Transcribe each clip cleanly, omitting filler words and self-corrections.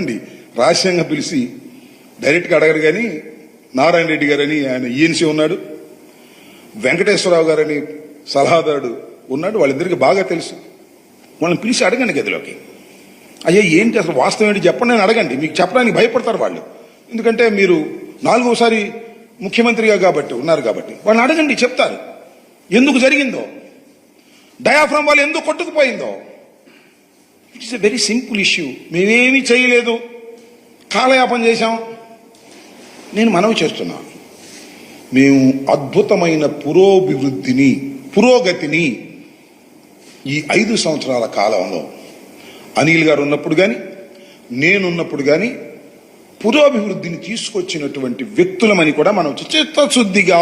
ఏమండి రహస్యంగా పిలిచి డైరెక్ట్గా అడగరు. కానీ నారాయణ రెడ్డి గారని ఆయన ఈఎన్సీ ఉన్నాడు, వెంకటేశ్వరరావు గారని సలహాదారుడు ఉన్నాడు. వాళ్ళిద్దరికి బాగా తెలుసు. వాళ్ళని పిలిచి అడగండి గదిలోకి. అయ్యా ఏంటి అసలు వాస్తవం ఏంటి చెప్పండి అని అడగండి. మీకు చెప్పడానికి భయపడతారు వాళ్ళు. ఎందుకంటే మీరు 4వసారి ముఖ్యమంత్రిగా కాబట్టి ఉన్నారు కాబట్టి వాళ్ళని అడగండి, చెప్తారు ఎందుకు జరిగిందో, డయాఫ్రామ్ వాళ్ళు ఎందుకు కొట్టుకుపోయిందో. It's a very simple issue. మేమేమీ చేయలేదు, కాలయాపన చేశాం. నేను మనవి చేస్తున్నాను, మేము అద్భుతమైన పురోగతిని ఈ 5 సంవత్సరాల కాలంలో అనిల్ గారు ఉన్నప్పుడు కానీ నేనున్నప్పుడు కానీ పురోభివృద్ధిని తీసుకొచ్చినటువంటి వ్యక్తులమని కూడా మనం చిత్తశుద్ధిగా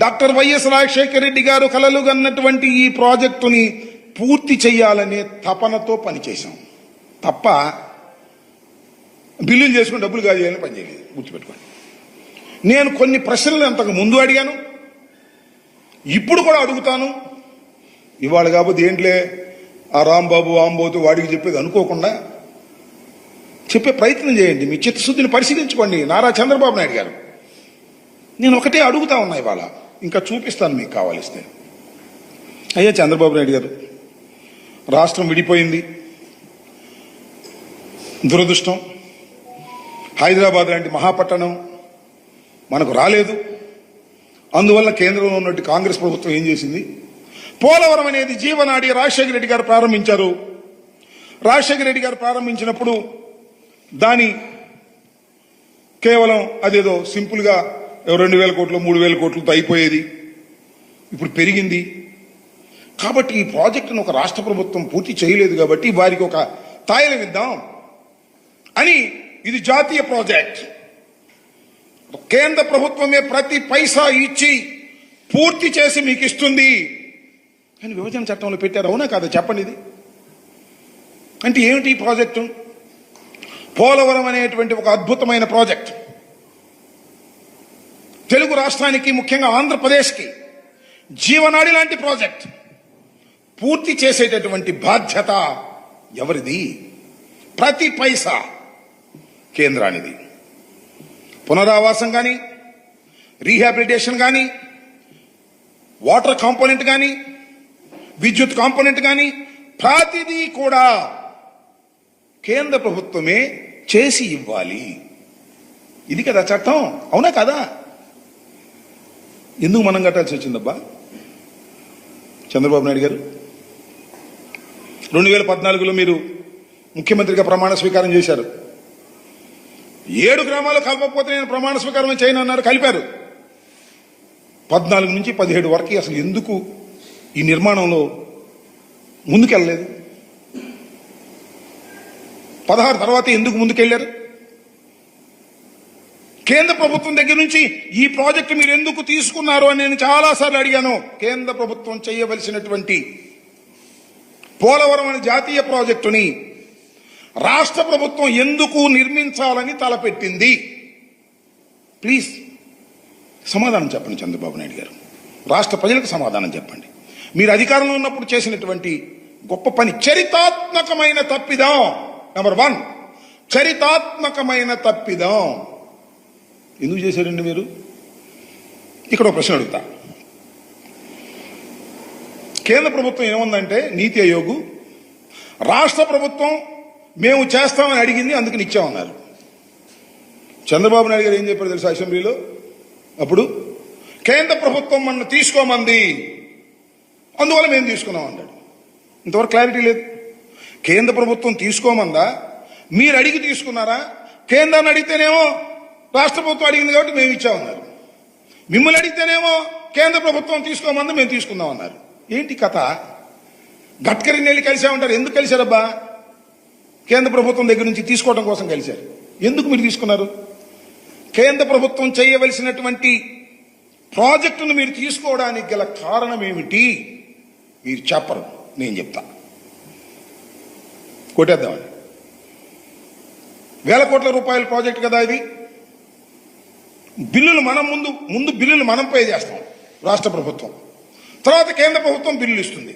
డాక్టర్ వైఎస్ రాజశేఖర రెడ్డి గారు కలలు కన్నటువంటి ఈ ప్రాజెక్టుని పూర్తి చేయాలనే తపనతో పనిచేశాం తప్ప బిల్లులు చేసుకుని డబ్బులు కాజేయాలని పనిచేయలేదు. గుర్తుపెట్టుకోండి. నేను కొన్ని ప్రశ్నలు అంతకు ముందు అడిగాను, ఇప్పుడు కూడా అడుగుతాను. ఇవాళ కాకపోతే ఏంట్లే ఆ రాంబాబు ఆంబోతు వాడికి చెప్పేది అనుకోకుండా చెప్పే ప్రయత్నం చేయండి. మీ చిత్తశుద్ధిని పరిశీలించుకోండి. నారా చంద్రబాబు నాయుడు గారు, నేను ఒకటే అడుగుతా ఉన్నా ఇవాళ, ఇంకా చూపిస్తాను మీకు కావాలిస్తే. అయ్యా చంద్రబాబు నాయుడు గారు, రాష్ట్రం విడిపోయింది, దురదృష్టం. హైదరాబాద్ లాంటి మహాపట్టణం మనకు రాలేదు. అందువల్ల కేంద్రంలో ఉన్నట్టు కాంగ్రెస్ ప్రభుత్వం ఏం చేసింది, పోలవరం అనేది జీవనాడి రాజశేఖర రెడ్డి గారు ప్రారంభించారు. రాజశేఖర రెడ్డి గారు ప్రారంభించినప్పుడు దాని కేవలం అదేదో సింపుల్గా 2,000 కోట్లు 3,000 కోట్లతో అయిపోయేది. ఇప్పుడు పెరిగింది. కాబట్టి ఈ ప్రాజెక్టును ఒక రాష్ట్ర ప్రభుత్వం పూర్తి చేయలేదు కాబట్టి వారికి ఒక తాయిలం ఇద్దాం అని, ఇది జాతీయ ప్రాజెక్ట్, కేంద్ర ప్రభుత్వమే ప్రతి పైసా ఇచ్చి పూర్తి చేసి మీకు ఇస్తుంది అని విభజన చట్టంలో పెట్టారు. అవునా కాదా చెప్పండి. ఇది అంటే ఏమిటి ఈ ప్రాజెక్టు? పోలవరం అనేటువంటి ఒక అద్భుతమైన ప్రాజెక్ట్ తెలుగు రాష్ట్రానికి, ముఖ్యంగా ఆంధ్రప్రదేశ్కి జీవనాడి లాంటి ప్రాజెక్ట్ పూర్తి చేసేటటువంటి బాధ్యత ఎవరిది? ప్రతి పైసా కేంద్రానిది. పునరావాసం కానీ, రీహాబిలిటేషన్ కానీ, వాటర్ కాంపోనెంట్ కానీ, విద్యుత్ కాంపోనెంట్ కానీ ప్రతిదీ కూడా కేంద్ర ప్రభుత్వమే చేసి ఇవ్వాలి. ఇది కదా చట్టం. అవునా కదా? ఎందుకు మనం కట్టాల్సి వచ్చిందబ్బా? చంద్రబాబు నాయుడు గారు 2014లో మీరు ముఖ్యమంత్రిగా ప్రమాణ స్వీకారం చేశారు. 7 గ్రామాలు కలపకపోతే నేను ప్రమాణ స్వీకారం చేయను అన్నారు, కలిపారు. 14 నుంచి 17 వరకు అసలు ఎందుకు ఈ నిర్మాణంలో ముందుకెళ్ళలేదు? 16 తర్వాత ఎందుకు ముందుకెళ్లారు? కేంద్ర ప్రభుత్వం దగ్గర నుంచి ఈ ప్రాజెక్టు మీరు ఎందుకు తీసుకున్నారు అని నేను చాలాసార్లు అడిగాను. కేంద్ర ప్రభుత్వం చేయవలసినటువంటి పోలవరం అనే జాతీయ ప్రాజెక్టుని రాష్ట్ర ప్రభుత్వం ఎందుకు నిర్మించాలని తలపెట్టింది? ప్లీజ్ సమాధానం చెప్పండి చంద్రబాబు నాయుడు గారు. రాష్ట్ర ప్రజలకు సమాధానం చెప్పండి. మీరు అధికారంలో ఉన్నప్పుడు చేసినటువంటి గొప్ప పని, చరితాత్మకమైన తప్పిదం. నెంబర్ 1, చరితాత్మకమైన తప్పిదం ఎందుకు చేశారండి మీరు? ఇక్కడ ఒక ప్రశ్న అడుగుతా. కేంద్ర ప్రభుత్వం ఏముందంటే నీతి ఆయోగ్, రాష్ట్ర ప్రభుత్వం మేము చేస్తామని అడిగింది, అందుకని ఇచ్చామన్నారు. చంద్రబాబు నాయుడు గారు ఏం చెప్పారు తెలుసా అసెంబ్లీలో? అప్పుడు కేంద్ర ప్రభుత్వం మన తీసుకోమంది, అందువల్ల మేము తీసుకున్నాం అన్నాడు. ఇంతవరకు క్లారిటీ లేదు. కేంద్ర ప్రభుత్వం తీసుకోమందా, మీరు అడిగి తీసుకున్నారా? కేంద్రాన్ని అడిగితేనేమో రాష్ట్ర ప్రభుత్వం అడిగింది కాబట్టి మేము ఇచ్చామన్నారు. మిమ్మల్ని అడిగితేనేమో కేంద్ర ప్రభుత్వం తీసుకోమంది, మేము తీసుకుందాం అన్నారు. ఏంటి కథ? గడ్కరీని వెళ్ళి కలిసామంటారు. ఎందుకు కలిశారబ్బా? కేంద్ర ప్రభుత్వం దగ్గర నుంచి తీసుకోవడం కోసం కలిశారు. ఎందుకు మీరు తీసుకున్నారు? కేంద్ర ప్రభుత్వం చేయవలసినటువంటి ప్రాజెక్టును మీరు తీసుకోవడానికి గల కారణం ఏమిటి? మీరు చెప్పరు, నేను చెప్తా. కొట్టేద్దామని. 1000 కోట్ల రూపాయల ప్రాజెక్టు కదా ఇది. బిల్లులు మనం ముందు బిల్లులు మనం పే చేస్తాం రాష్ట్ర ప్రభుత్వం, తర్వాత కేంద్ర ప్రభుత్వం బిల్లులు ఇస్తుంది.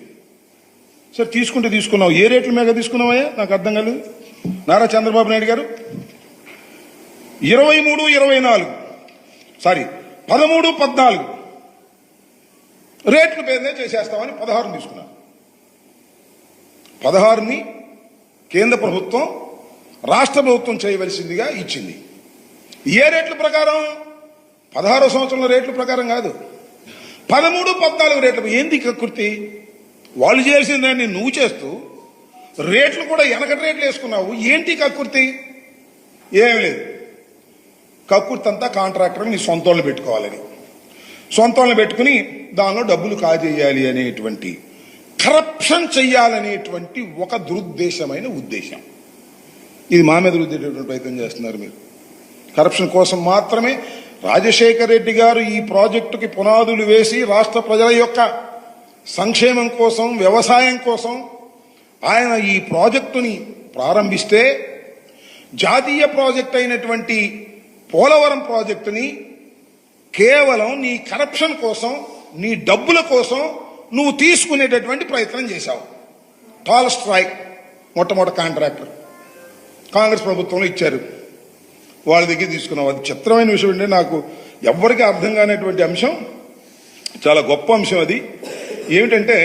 సరే తీసుకుంటే తీసుకున్నావు, ఏ రేట్ల మీద తీసుకున్నావయ్యా? నాకు అర్థం కాలేదు. నారా చంద్రబాబు నాయుడు గారు 13-14 రేట్లు పేరునే చేసేస్తామని 16 తీసుకున్నారు. 16ని కేంద్ర ప్రభుత్వం రాష్ట్ర ప్రభుత్వం చేయవలసిందిగా ఇచ్చింది. ఏ రేట్ల ప్రకారం? 16వ సంవత్సరంలో రేట్ల ప్రకారం కాదు, 13-14 రేట్లు. ఏంది కక్కుర్తి? వాళ్ళు చేయాల్సిన దాన్ని నువ్వు చేస్తూ రేట్లు కూడా వెనకటి రేట్లు వేసుకున్నావు. ఏంటి కక్కుర్తి? ఏం లేదు. కక్కుర్తి అంతా కాంట్రాక్టర్ నీ సొంత వాళ్ళని పెట్టుకోవాలని, సొంత వాళ్ళని పెట్టుకుని దానిలో డబ్బులు కాజేయాలి అనేటువంటి, కరప్షన్ చెయ్యాలనేటువంటి ఒక దురుద్దేశమైన ఉద్దేశం. ఇది మా మీద రుద్దేటటువంటి ప్రయత్నం చేస్తున్నారు మీరు. కరప్షన్ కోసం మాత్రమే రాజశేఖర్ రెడ్డి గారు ఈ ప్రాజెక్టుకి పునాదులు వేసి రాష్ట్ర ప్రజల యొక్క సంక్షేమం కోసం, వ్యవసాయం కోసం ఆయన ఈ ప్రాజెక్టుని ప్రారంభిస్తే, జాతీయ ప్రాజెక్ట్ అయినటువంటి పోలవరం ప్రాజెక్టుని కేవలం నీ కరప్షన్ కోసం, నీ డబ్బుల కోసం నువ్వు తీసుకునేటటువంటి ప్రయత్నం చేశావు. టాల్ స్ట్రైక్ మొట్టమొదటి కాంట్రాక్టర్ కాంగ్రెస్ ప్రభుత్వంలో ఇచ్చారు, వాళ్ళ దగ్గర తీసుకున్నావు. అది చిత్రమైన విషయం అంటే నాకు ఎవ్వరికీ అర్థం కానటువంటి అంశం, చాలా గొప్ప అంశం. అది ఏమిటంటే